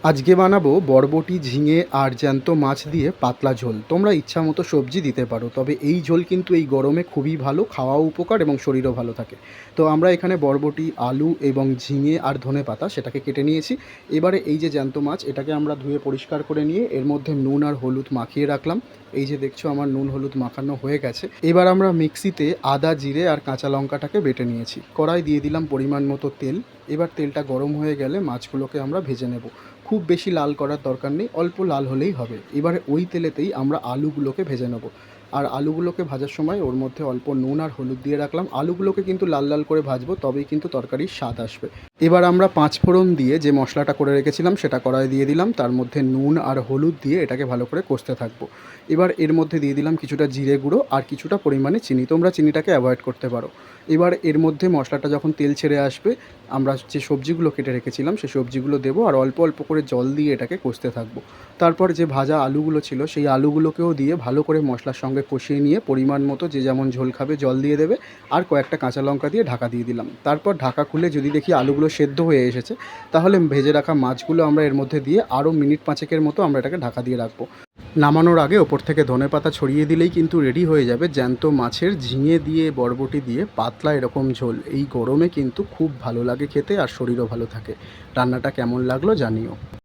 আজকে বানাবো বরবটি, ঝিঙে আর জ্যান্ত মাছ দিয়ে পাতলা ঝোল। তোমরা ইচ্ছা মতো সবজি দিতে পারো, তবে এই ঝোল কিন্তু এই গরমে খুবই ভালো, খাওয়াও উপকার এবং শরীরও ভালো থাকে। তো আমরা এখানে বরবটি, আলু এবং ঝিঙে আর ধনেপাতা সেটাকে কেটে নিয়েছি। এবারে এই যে জ্যান্ত মাছ, এটাকে আমরা ধুয়ে পরিষ্কার করে নিয়ে এর মধ্যে নুন আর হলুদ মাখিয়ে রাখলাম। এই যে দেখছো আমার নুন হলুদ মাখানো হয়ে গেছে। এবার আমরা মিক্সিতে আদা, জিরে আর কাঁচা লঙ্কাটাকে বেটে নিয়েছি। কড়াই দিয়ে দিলাম পরিমাণ মতো তেল। এবার তেলটা গরম হয়ে গেলে মাছগুলোকে আমরা ভেজে নেব। খুব বেশি লাল করার দরকার নেই, অল্প লাল হলেই হবে। এবারে ওই তেলেতেই আমরা আলুগুলোকে ভেজে নেব। আর আলুগুলোকে ভাজার সময় ওর মধ্যে অল্প নুন আর হলুদ দিয়ে রাখলাম। আলুগুলোকে কিন্তু লাল লাল করে ভাজবো, তবেই কিন্তু তরকারির স্বাদ আসবে। এবার আমরা পাঁচফোড়ন দিয়ে যে মশলাটা করে রেখেছিলাম সেটা কড়াই দিয়ে দিলাম। তার মধ্যে নুন আর হলুদ দিয়ে এটাকে ভালো করে কষতে থাকবো। এবার এর মধ্যে দিয়ে দিলাম কিছুটা জিরে গুঁড়ো আর কিছুটা পরিমাণে চিনি। তোমরা চিনিটাকে অ্যাভয়েড করতে পারো। এবার এর মধ্যে মশলাটা যখন তেল ছেড়ে আসবে, আমরা যে সবজিগুলো কেটে রেখেছিলাম সেই সবজিগুলো দেবো আর অল্প অল্প করে জল দিয়ে এটাকে কষতে থাকবো। তারপর যে ভাজা আলুগুলো ছিল সেই আলুগুলোকেও দিয়ে ভালো করে মশলার সঙ্গে কষিয়ে নিয়ে পরিমাণ মতো যে যেমন ঝোল খাবে জল দিয়ে দেবে। আর কয়েকটা কাঁচা লঙ্কা দিয়ে ঢাকা দিয়ে দিলাম। তারপর ঢাকা খুলে যদি দেখি আলুগুলো সেদ্ধ হয়ে এসেছে, তাহলে ভেজে রাখা মাছগুলো আমরা এর মধ্যে দিয়ে আরও মিনিট পাঁচেকের মতো আমরা এটাকে ঢাকা দিয়ে রাখবো। নামানোর আগে ওপর থেকে ধনেপাতা ছড়িয়ে দিলেই কিন্তু রেডি হয়ে যাবে জ্যান্ত মাছের ঝিঙে দিয়ে বরবটি দিয়ে পাতলা এরকম ঝোল। এই গরমে কিন্তু খুব ভালো লাগে খেতে আর শরীরও ভালো থাকে। রান্নাটা কেমন লাগলো জানিও।